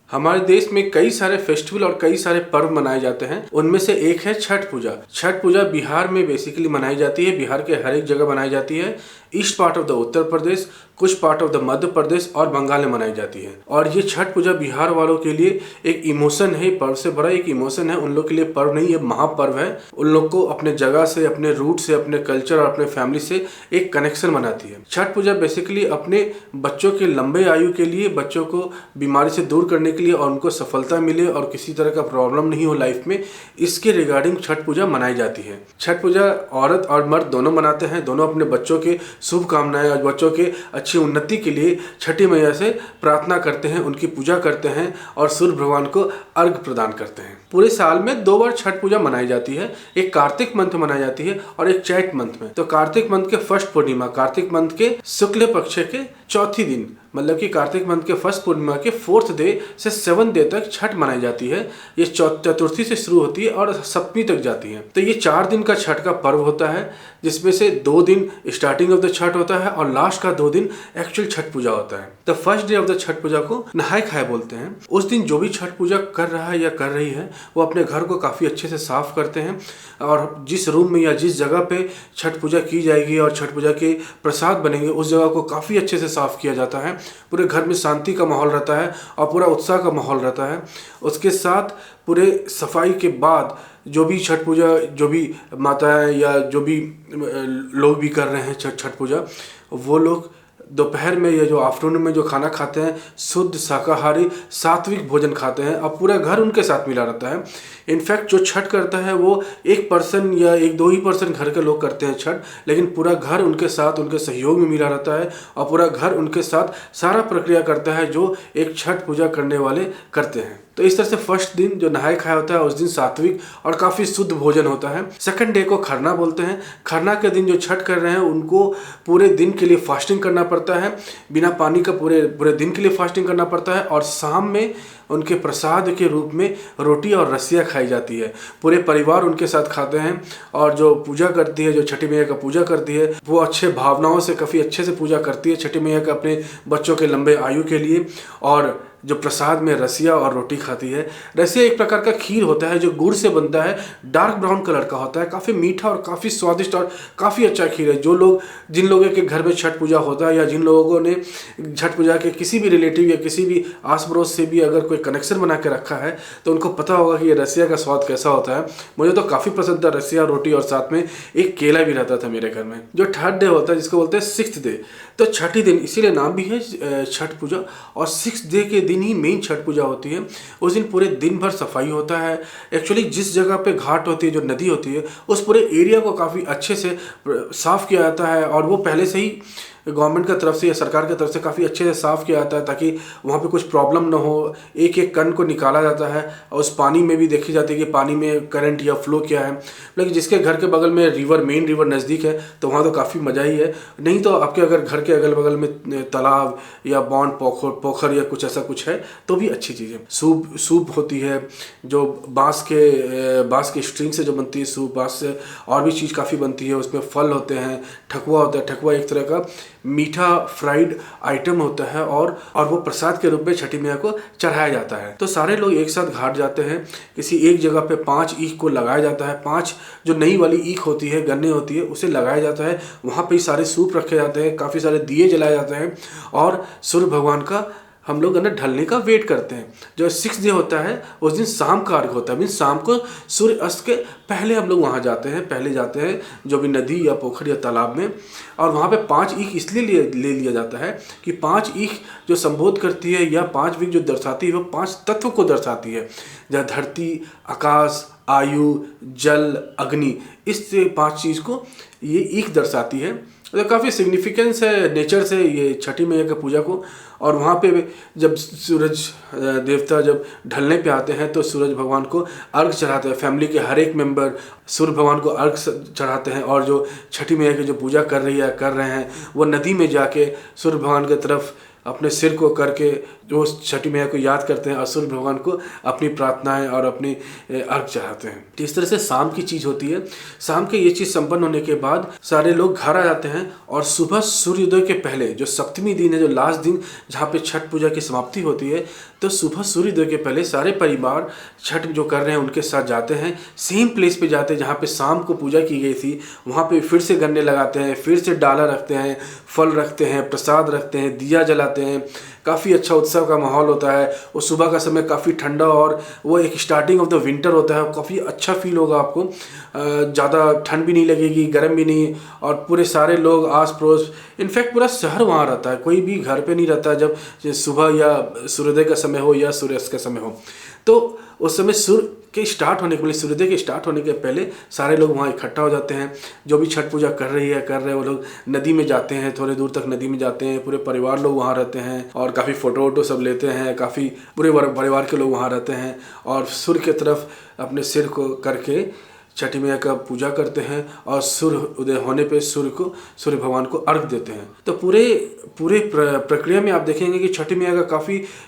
हमारे देश में कई सारे फेस्टिवल और कई सारे पर्व मनाए जाते हैं। उनमें से एक है छठ पूजा। छठ पूजा बिहार में बेसिकली मनाई जाती है। बिहार के हर एक जगह मनाई जाती है। East part of the Uttar Pradesh, कुछ part of the Madhya Pradesh और बंगाल में मनाई जाती है। और ये छठ पूजा बिहार वालों के लिए एक इमोशन है, पर्व से भरा एक इमोशन है। उन लोग के लिए पर्व नहीं, ये महापर्व है। उन लोग को अपने जगह से, अपने रूट से, अपने कल्चर और अपने फैमिली से एक कनेक्शन बनाती है। छठ पूजा बेसिकली अपने बच्चों के लंबे आयु के लिए, बच्चों को बीमारी से दूर करने के लिए और उनको सफलता मिले और किसी तरह का प्रॉब्लम नहीं हो लाइफ में, इसके रिगार्डिंग छठ पूजा मनाई जाती है। छठ पूजा औरत और मर्द दोनों मनाते हैं। दोनों अपने बच्चों के शुभकामनाएं और बच्चों के अच्छी उन्नति के लिए छठी मैया से प्रार्थना करते हैं, उनकी पूजा करते हैं और सूर्य भगवान को अर्घ प्रदान करते हैं। पूरे साल में 2 बार छठ पूजा मनाई जाती है। एक कार्तिक मंथ में मनाई जाती है और एक चैत मंथ में। तो कार्तिक मंथ के फर्स्ट पूर्णिमा, कार्तिक मंथ के शुक्ल पक्ष के चौथी दिन, मतलब कि कार्तिक मंथ के फर्स्ट पूर्णिमा के 4th डे से 7th डे तक छठ मनाई जाती है। ये चतुर्थी से शुरू होती है और सप्तमी तक जाती है। तो ये 4 दिन का छठ का पर्व होता है, जिसमें से 2 दिन स्टार्टिंग ऑफ द छठ होता है और लास्ट का 2 दिन एक्चुअल छठ पूजा होता है। The first day of the Chhath Puja को नहाय खाए बोलते हैं। उस दिन जो भी छठ पूजा कर रहा है या कर रही है, वो अपने घर को काफ़ी अच्छे से साफ करते हैं और जिस रूम में या जिस जगह पे छठ पूजा की जाएगी और छठ पूजा के प्रसाद बनेंगे, उस जगह को काफ़ी अच्छे से साफ किया जाता है। पूरे घर में शांति का माहौल रहता है और पूरा उत्साह का माहौल रहता है। उसके साथ पूरे सफाई के बाद जो भी छठ पूजा, जो भी माताएं या जो भी लोग भी कर रहे हैं छठ पूजा, वो लोग दोपहर में या जो आफ्टरनून में जो खाना खाते हैं, शुद्ध शाकाहारी सात्विक भोजन खाते हैं और पूरा घर उनके साथ मिला रहता है। इनफैक्ट जो छठ करता है वो 1 पर्सन या 1-2 ही पर्सन घर के लोग करते हैं छठ, लेकिन पूरा घर उनके साथ, उनके सहयोग में मिला रहता है और पूरा घर उनके साथ सारा प्रक्रिया करता है जो एक छठ पूजा करने वाले करते हैं। तो इस तरह से फर्स्ट दिन जो नहाय खाया होता है, उस दिन सात्विक और काफ़ी शुद्ध भोजन होता है। सेकंड डे को खरना बोलते हैं। खरना के दिन जो छठ कर रहे हैं उनको पूरे दिन के लिए फास्टिंग करना पड़ता है, बिना पानी का पूरे दिन के लिए फास्टिंग करना पड़ता है और शाम में उनके प्रसाद के रूप में रोटी और रसिया खाई जाती है। पूरे परिवार उनके साथ खाते हैं और जो पूजा करती है, जो छठी मैया का पूजा करती है, वो अच्छे भावनाओं से काफ़ी अच्छे से पूजा करती है छठी मैया का अपने बच्चों के लंबे आयु के लिए। और जो प्रसाद में रसिया और रोटी खाती है। रसिया एक प्रकार का खीर होता है जो गुड़ से बनता है, डार्क ब्राउन कलर का होता है, काफ़ी मीठा और काफ़ी स्वादिष्ट और काफ़ी अच्छा खीर है। जिन लोगों के घर में छठ पूजा होता है या जिन लोगों ने छठ पूजा के किसी भी रिलेटिव या किसी भी आस पड़ोस से भी अगर कोई कनेक्शन बना के रखा है, तो उनको पता होगा कि ये रसिया का स्वाद कैसा होता है। मुझे तो काफ़ी पसंद था रसिया, रोटी और साथ में एक केला भी रहता था मेरे घर में। जो थर्ड डे होता है जिसको बोलते हैं 6th डे, तो छठी दिन इसीलिए नाम भी है छठ पूजा। और 6th डे के दिन ही मेन छठ पूजा होती है। उस दिन पूरे दिन भर सफाई होता है। एक्चुअली जिस जगह पे घाट होती है, जो नदी होती है, उस पूरे एरिया को काफ़ी अच्छे से साफ़ किया जाता है और वो पहले से ही गवर्नमेंट की तरफ से या सरकार की तरफ से काफ़ी अच्छे से साफ़ किया जाता है ताकि वहाँ पे कुछ प्रॉब्लम ना हो। एक एक कण को निकाला जाता है और उस पानी में भी देखी जाती है कि पानी में करंट या फ्लो क्या है। लेकिन जिसके घर के बगल में मेन रिवर नज़दीक है, तो वहाँ तो काफ़ी मज़ा ही है। नहीं तो आपके अगर घर के अगल बगल में तालाब या बॉन्ड, पोखर या कुछ ऐसा कुछ है तो भी अच्छी चीज़ है। सूप होती है जो बाँस के स्ट्रिंग से जो बनती है सूप, बाँस से और भी चीज़ काफ़ी बनती है। उसमें फल होते हैं, ठकुआ होता है। ठकुआ एक तरह का मीठा फ्राइड आइटम होता है और वो प्रसाद के रूप में छठी मैया को चढ़ाया जाता है। तो सारे लोग एक साथ घाट जाते हैं। किसी एक जगह पे 5 ईख को लगाया जाता है। 5 जो नई वाली ईख होती है, गन्ने होती है, उसे लगाया जाता है। वहाँ पे सारे सूप रखे जाते हैं, काफ़ी सारे दिए जलाए जाते हैं और सूर्य भगवान का हम लोग अंदर ढलने का वेट करते हैं। जो 6th डे होता है उस दिन शाम का अर्घ होता है। मीन्स शाम को सूर्य अस्त के पहले हम लोग वहाँ जाते हैं, जो भी नदी या पोखर या तालाब में। और वहाँ पे 5 ईख इसलिए ले लिया जाता है कि 5 ईख जो संबोध करती है या 5 ईख जो दर्शाती है, वो 5 तत्व को दर्शाती है। जहाँ धरती, आकाश, आयु, जल, अग्नि, इस 5 चीज़ को ये ईख दर्शाती है। तो काफ़ी सिग्निफिकेंस है नेचर से ये छठी मैया की पूजा को। और वहाँ पे जब सूरज देवता जब ढलने पे आते हैं तो सूरज भगवान को अर्घ चढ़ाते हैं। फैमिली के हर एक मेंबर सूर्य भगवान को अर्घ चढ़ाते हैं और जो छठी मैया की जो पूजा कर रहे हैं वो नदी में जाके सूर्य भगवान की तरफ अपने सिर को करके जो छठी मैया को याद करते हैं और सूर्य भगवान को अपनी प्रार्थनाएं और अपनी अर्घ चढ़ाते हैं। तो इस तरह से शाम की चीज़ होती है। शाम के ये चीज़ संपन्न होने के बाद सारे लोग घर आ जाते हैं और सुबह सूर्योदय के पहले जो सप्तमी दिन है, जो लास्ट दिन जहाँ पे छठ पूजा की समाप्ति होती है, तो सुबह सूर्योदय के पहले सारे परिवार छठ जो कर रहे हैं उनके साथ जाते हैं, सेम प्लेस पे जाते हैं जहाँ पे शाम को पूजा की गई थी। वहाँ पे फिर से गन्ने लगाते हैं, फिर से डाला रखते हैं, फल रखते हैं, प्रसाद रखते हैं, दिया जलाते हैं। काफ़ी अच्छा उत्सव का माहौल होता है। वो सुबह का समय काफ़ी ठंडा और वो एक स्टार्टिंग ऑफ द विंटर होता है। काफ़ी अच्छा फील होगा आपको, ज़्यादा ठंड भी नहीं लगेगी, गर्म भी नहीं, और पूरे सारे लोग आस पड़ोस, इनफैक्ट पूरा शहर वहाँ रहता है, कोई भी घर पे नहीं रहता जब सुबह या सूर्योदय का समय हो या सूर्यास्त का समय हो। तो उस समय सूर्य के स्टार्ट होने के पहले, सूर्योदय के स्टार्ट होने के पहले सारे लोग वहाँ इकट्ठा हो जाते हैं। जो भी छठ पूजा कर रहे हैं वो लोग नदी में जाते हैं, थोड़े दूर तक नदी में जाते हैं। पूरे परिवार लोग वहाँ रहते हैं और काफ़ी फ़ोटो वोटो सब लेते हैं। काफ़ी पूरे परिवार के लोग वहाँ रहते हैं और सूर्य की तरफ अपने सिर को करके छठी मैया का पूजा करते हैं और सूर्य उदय होने पे सूर्य भगवान को अर्घ देते हैं। तो पूरे प्रक्रिया में आप देखेंगे कि छठी मैया का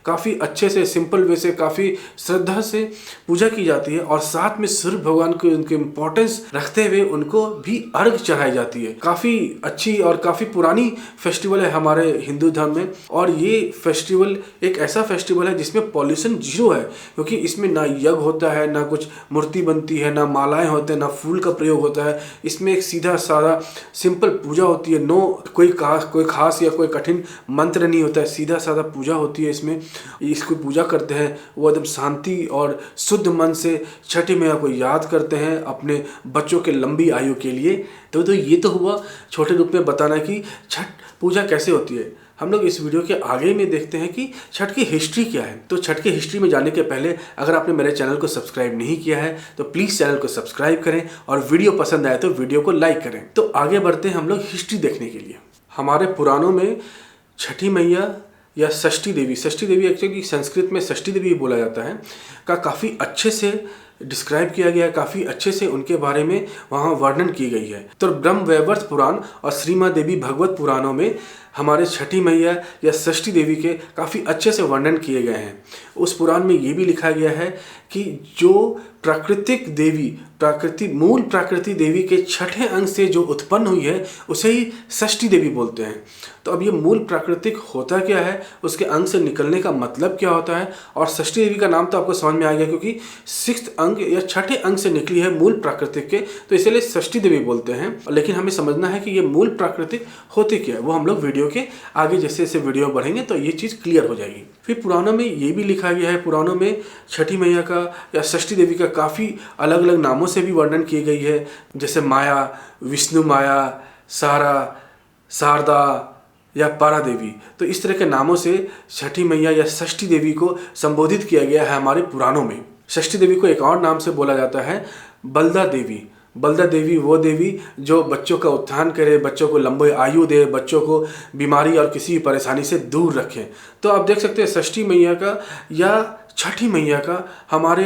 काफ़ी अच्छे से, सिंपल वे से, काफ़ी श्रद्धा से पूजा की जाती है और साथ में सूर्य भगवान को उनके इम्पोर्टेंस रखते हुए उनको भी अर्घ चढ़ाई जाती है। काफ़ी अच्छी और काफ़ी पुरानी फेस्टिवल है हमारे हिंदू धर्म में, और ये फेस्टिवल एक ऐसा फेस्टिवल है जिसमें पॉल्यूशन जीरो है, क्योंकि इसमें ना यज्ञ होता है, ना कुछ मूर्ति बनती है, ना मालाएं होते हैं, ना फूल का प्रयोग होता है। इसमें एक सीधा साधा सिंपल पूजा होती है। नो कोई खास या कोई कठिन मंत्र नहीं होता है, सीधा साधा पूजा होती है। इसमें इसको पूजा करते हैं, वो एकदम शांति और शुद्ध मन से छठी मैया को याद करते हैं अपने बच्चों के लंबी आयु के लिए। तो ये तो हुआ छोटे रूप में बताना कि छठ पूजा कैसे होती है। हम लोग इस वीडियो के आगे में देखते हैं कि छठ की हिस्ट्री क्या है। तो छठ की हिस्ट्री में जाने के पहले अगर आपने मेरे चैनल को सब्सक्राइब नहीं किया है तो प्लीज़ चैनल को सब्सक्राइब करें, और वीडियो पसंद आए तो वीडियो को लाइक करें। तो आगे बढ़ते हैं हम लोग हिस्ट्री देखने के लिए। हमारे पुराणों में छठी मैया या षष्ठी देवी एक्चुअली संस्कृत में षष्ठी देवी बोला जाता है, का काफ़ी अच्छे से डिस्क्राइब किया गया है, काफ़ी अच्छे से उनके बारे में वहाँ वर्णन की गई है। तो ब्रह्मवैवर्त पुराण और श्रीमद देवी भगवत पुराणों में हमारे छठी मैया या षष्ठी देवी के काफ़ी अच्छे से वर्णन किए गए हैं। उस पुराण में ये भी लिखा गया है कि जो प्राकृतिक देवी, मूल प्राकृतिक देवी के छठे अंग से जो उत्पन्न हुई है उसे ही षष्ठी देवी बोलते हैं। तो अब ये मूल प्राकृतिक होता क्या है, उसके अंग से निकलने का मतलब क्या होता है, और षष्ठी देवी का नाम तो आपको समझ में आ गया क्योंकि सिक्स्थ अंग या छठे अंग से निकली है मूल प्राकृतिक के, तो इसलिए षष्ठी देवी बोलते हैं। लेकिन हमें समझना है कि ये मूल प्राकृतिक होती क्या है, वो हम लोग वीडियो के आगे जैसे जैसे वीडियो बढ़ेंगे तो ये चीज़ क्लियर हो जाएगी। फिर पुराणों में ये भी लिखा गया है, पुराणों में छठी मैया का या षष्ठी देवी का काफ़ी अलग अलग नामों से भी वर्णन की गई है, जैसे माया, विष्णु माया, शारदा या पारा देवी। तो इस तरह के नामों से छठी मैया या षष्ठी देवी को संबोधित किया गया है हमारे पुराणों में। षष्ठी देवी को एक और नाम से बोला जाता है बलदा देवी। बलदा देवी वो देवी जो बच्चों का उत्थान करे, बच्चों को लंबी आयु दे, बच्चों को बीमारी और किसी भी परेशानी से दूर रखे। तो आप देख सकते हैं षष्ठी मैया का या छठी मैया का हमारे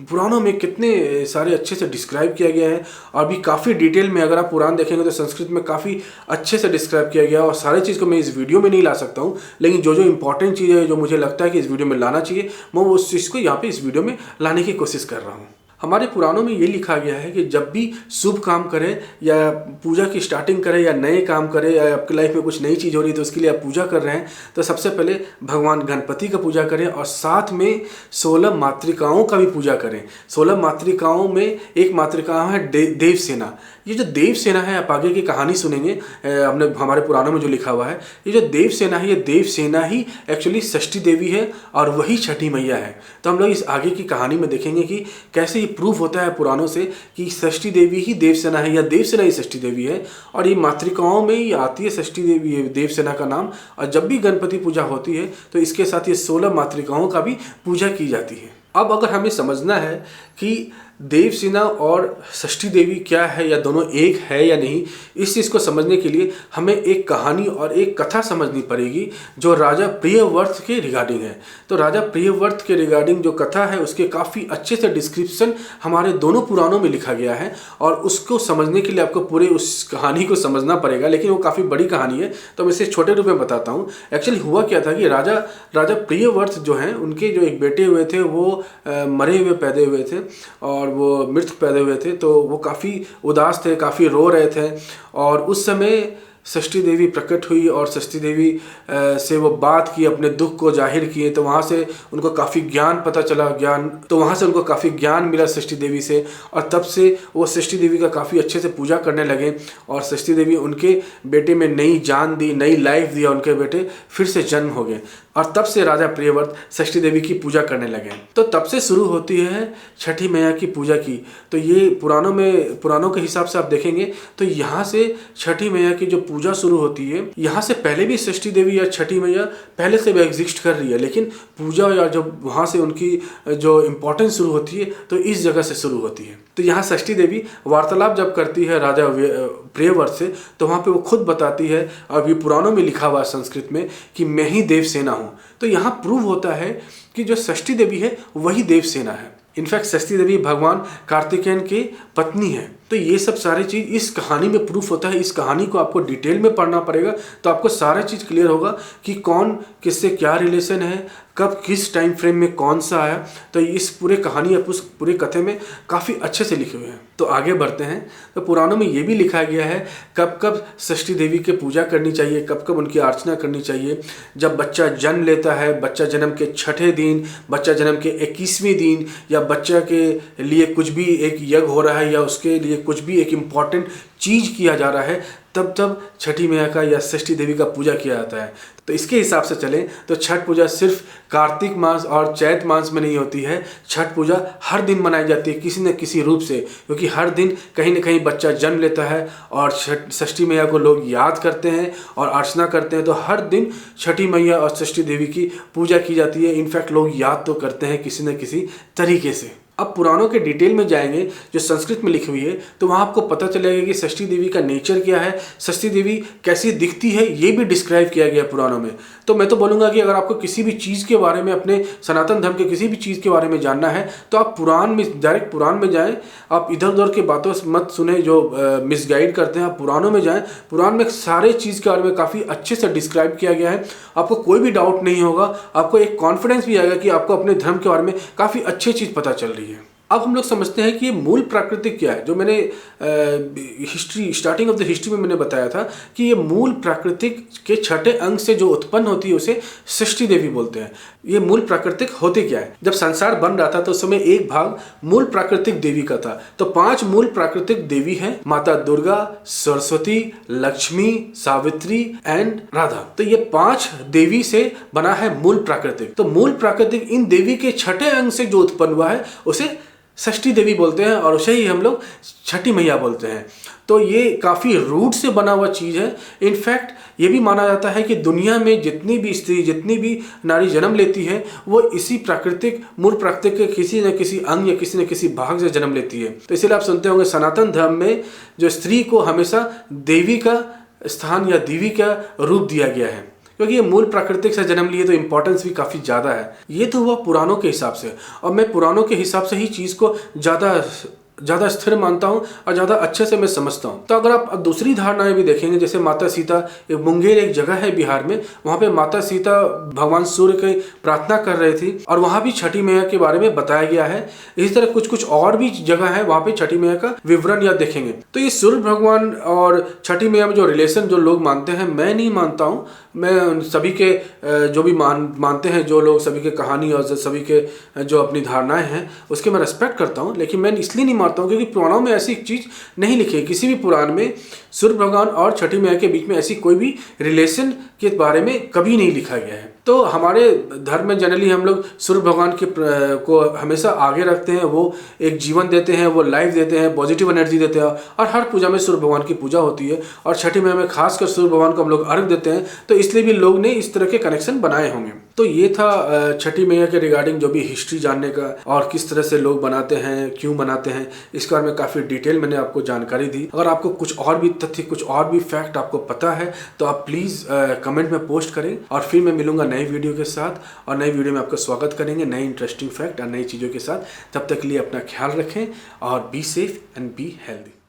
पुराणों में कितने सारे अच्छे से डिस्क्राइब किया गया है, और भी काफ़ी डिटेल में अगर आप पुराण देखेंगे तो संस्कृत में काफ़ी अच्छे से डिस्क्राइब किया गया है। और सारी चीज़ को मैं इस वीडियो में नहीं ला सकता हूँ, लेकिन जो इंपॉर्टेंट चीज़ है, जो मुझे लगता है कि इस वीडियो में लाना चाहिए, मैं उस चीज़ को यहाँ पर इस वीडियो में लाने की कोशिश कर रहा हूँ। हमारे पुराणों में ये लिखा गया है कि जब भी शुभ काम करें या पूजा की स्टार्टिंग करें या नए काम करें या आपकी लाइफ में कुछ नई चीज़ हो रही है तो उसके लिए आप पूजा कर रहे हैं, तो सबसे पहले भगवान गणपति का पूजा करें और साथ में 16 मातृकाओं का भी पूजा करें। 16 मातृकाओं में एक मातृका है देवसेना। ये जो देवसेना है, आप आगे की कहानी सुनेंगे, हमने हमारे पुराणों में जो लिखा हुआ है, ये जो देवसेना है, ये देवसेना ही एक्चुअली षष्ठी देवी है और वही छठी मैया है। तो हम लोग इस आगे की कहानी में देखेंगे कि कैसे ये प्रूफ होता है पुराणों से कि षष्ठी देवी ही देवसेना है या देवसेना ही षष्ठी देवी है, और ये मातृकाओं में ही आती है षष्ठी देवी, देवसेना का नाम। और जब भी गणपति पूजा होती है तो इसके साथ ये 16 मातृकाओं का भी पूजा की जाती है। अब अगर हमें समझना है कि देवसेना और षष्ठी देवी क्या है या दोनों एक है या नहीं, इस चीज़ को समझने के लिए हमें एक कहानी और एक कथा समझनी पड़ेगी जो राजा प्रियव्रत के रिगार्डिंग है। तो राजा प्रियव्रत के रिगार्डिंग जो कथा है उसके काफ़ी अच्छे से डिस्क्रिप्शन हमारे दोनों पुराणों में लिखा गया है और उसको समझने के लिए आपको पूरे उस कहानी को समझना पड़ेगा, लेकिन वो काफ़ी बड़ी कहानी है तो मैं इसे छोटे रूप में बताता हूँ। एक्चुअली हुआ क्या था कि राजा प्रियव्रत जो हैं उनके जो एक बेटे हुए थे वो मरे हुए पैदा हुए थे और वो मृत पैदा हुए थे, तो वो काफ़ी उदास थे, काफ़ी रो रहे थे। और उस समय षष्ठी देवी प्रकट हुई और षष्ठी देवी से वो बात की, अपने दुख को जाहिर किए, तो वहाँ से उनको काफ़ी ज्ञान पता चला, वहाँ से उनको काफ़ी ज्ञान मिला षष्ठी देवी से, और तब से वो षष्ठी देवी का काफ़ी अच्छे से पूजा करने लगे और षष्ठी देवी उनके बेटे में नई जान दी, नई लाइफ दिया, उनके बेटे फिर से जन्म हो गए और तब से राजा प्रियव्रत षष्ठी देवी की पूजा करने लगे। तो तब से शुरू होती है छठी मैया की पूजा की। तो ये पुराणों के हिसाब से आप देखेंगे तो यहाँ से छठी मैया की जो पूजा शुरू होती है, यहाँ से पहले भी षष्ठी देवी या छठी मैया पहले से भी एग्जिस्ट कर रही है, लेकिन पूजा या जब वहाँ से उनकी जो इम्पोर्टेंस शुरू होती है तो इस जगह से शुरू होती है। तो यहाँ षष्ठी देवी वार्तालाप जब करती है राजा प्रियव्रत से, तो वहाँ पे वो खुद बताती है, और ये पुराणों में लिखा हुआ है संस्कृत में, कि मैं ही देवसेना हूँ। तो यहाँ प्रूव होता है कि जो षष्ठी देवी है वही देवसेना है। इनफैक्ट षष्ठी देवी भगवान कार्तिकेय की पत्नी है। तो ये सब सारी चीज़ इस कहानी में प्रूफ होता है। इस कहानी को आपको डिटेल में पढ़ना पड़ेगा तो आपको सारा चीज़ क्लियर होगा कि कौन किससे क्या रिलेशन है, कब किस टाइम फ्रेम में कौन सा आया। तो इस पूरे कहानी या पूरे कथे में काफ़ी अच्छे से लिखे हुए हैं। तो आगे बढ़ते हैं। तो पुराणों में ये भी लिखा गया है कब कब षष्ठी देवी की पूजा करनी चाहिए, कब कब उनकी अर्चना करनी चाहिए। जब बच्चा जन्म लेता है, बच्चा जन्म के छठे दिन, बच्चा जन्म के 21वें दिन, या बच्चा के लिए कुछ भी एक यज्ञ हो रहा है या उसके लिए कुछ भी एक इम्पॉर्टेंट चीज़ किया जा रहा है, तब छठी मैया का या षष्ठी देवी का पूजा किया जाता है। तो इसके हिसाब से चलें तो छठ पूजा सिर्फ कार्तिक मास और चैत मास में नहीं होती है। छठ पूजा हर दिन मनाई जाती है किसी न किसी रूप से, क्योंकि हर दिन कहीं न कहीं बच्चा जन्म लेता है और षष्ठी मैया को लोग याद करते हैं और अर्चना करते हैं। तो हर दिन छठी मैया और षष्ठी देवी की पूजा की जाती है। इनफैक्ट लोग याद तो करते हैं किसी न किसी तरीके से। अब पुराणों के डिटेल में जाएंगे जो संस्कृत में लिखी हुई है, तो वहाँ आपको पता चलेगा कि षष्ठी देवी का नेचर क्या है, षष्ठी देवी कैसी दिखती है, ये भी डिस्क्राइब किया गया पुराणों में। तो मैं तो बोलूँगा कि अगर आपको किसी भी चीज़ के बारे में, अपने सनातन धर्म के किसी भी चीज़ के बारे में जानना है, तो आप डायरेक्ट पुराण में जाएँ। आप इधर उधर के बातों से मत सुने जो मिसगाइड करते हैं। आप पुराणों में जाएँ, पुराण में सारे चीज़ के बारे में काफ़ी अच्छे से डिस्क्राइब किया गया है। आपको कोई भी डाउट नहीं होगा, आपको एक कॉन्फिडेंस भी आएगा कि आपको अपने धर्म के बारे में काफ़ी अच्छी चीज़ पता चल रही है। अब हम लोग समझते हैं कि ये मूल प्राकृतिक क्या है। जो मैंने स्टार्टिंग ऑफ द हिस्ट्री में मैंने बताया था कि ये मूल प्राकृतिक के छठे अंग से जो उत्पन्न होती है उसे षष्ठी देवी बोलते हैं। ये मूल प्राकृतिक होती क्या है? जब संसार बन रहा था तो उस समय एक भाग मूल प्राकृतिक देवी का था। तो 5 मूल प्राकृतिक देवी हैं, माता दुर्गा, सरस्वती, लक्ष्मी, सावित्री एंड राधा। तो ये 5 देवी से बना है मूल प्राकृतिक। तो मूल प्राकृतिक इन देवी के छठे अंग से जो उत्पन्न हुआ है उसे षष्ठी देवी बोलते हैं और उसे ही हम लोग छठी मैया बोलते हैं। तो ये काफ़ी रूट से बना हुआ चीज़ है। इनफैक्ट ये भी माना जाता है कि दुनिया में जितनी भी स्त्री, जितनी भी नारी जन्म लेती है वो इसी मूल प्राकृतिक के किसी न किसी अंग या किसी न किसी भाग से जन्म लेती है। तो इसीलिए आप सुनते होंगे सनातन धर्म में जो स्त्री को हमेशा देवी का स्थान या देवी का रूप दिया गया है, क्योंकि ये मूल प्राकृतिक से जन्म लिए तो इम्पोर्टेंस भी काफ़ी ज़्यादा है। ये तो हुआ पुराणों के हिसाब से, और मैं पुराणों के हिसाब से ही चीज़ को ज़्यादा स्थिर मानता हूँ और ज़्यादा अच्छे से मैं समझता हूँ। तो अगर आप दूसरी धारणाएं भी देखेंगे, जैसे माता सीता, मुंगेर एक जगह है बिहार में, वहाँ पे माता सीता भगवान सूर्य की प्रार्थना कर रही थी और वहाँ भी छठी मैया के बारे में बताया गया है। इसी तरह कुछ और भी जगह है वहाँ पे छठी मैया का विवरण या देखेंगे। तो ये सूर्य भगवान और छठी मैया में जो रिलेशन जो लोग मानते हैं, मैं नहीं मानता हूँ। मैं सभी के जो भी मानते हैं, जो लोग सभी के कहानी और सभी के जो अपनी धारणाएं हैं उसके मैं रेस्पेक्ट करता हूँ, लेकिन मैं इसलिए नहीं मानता हूँ क्योंकि पुराणों में ऐसी चीज़ नहीं लिखी है। किसी भी पुराण में सूर्य भगवान और छठी मैया के बीच में ऐसी कोई भी रिलेशन के बारे में कभी नहीं लिखा गया है। तो हमारे धर्म में जनरली हम लोग सूर्य भगवान को हमेशा आगे रखते हैं। वो एक जीवन देते हैं, वो लाइफ देते हैं, पॉजिटिव एनर्जी देते हैं, और हर पूजा में सूर्य भगवान की पूजा होती है। और छठी मैया में खासकर सूर्य भगवान को हम लोग अर्घ देते हैं, तो इसलिए भी लोग ने इस तरह के कनेक्शन बनाए होंगे। तो ये था छठी मैया के रिगार्डिंग जो भी हिस्ट्री जानने का, और किस तरह से लोग बनाते हैं, क्यों बनाते हैं, इसके बारे में काफ़ी डिटेल मैंने आपको जानकारी दी। अगर आपको कुछ और भी तथ्य, कुछ और भी फैक्ट आपको पता है तो आप प्लीज़ कमेंट में पोस्ट करें, और फिर मैं मिलूंगा नई वीडियो के साथ, और नई वीडियो में आपका स्वागत करेंगे नई इंटरेस्टिंग फैक्ट और नई चीज़ों के साथ। तब तक के लिए अपना ख्याल रखें और be safe and be healthy.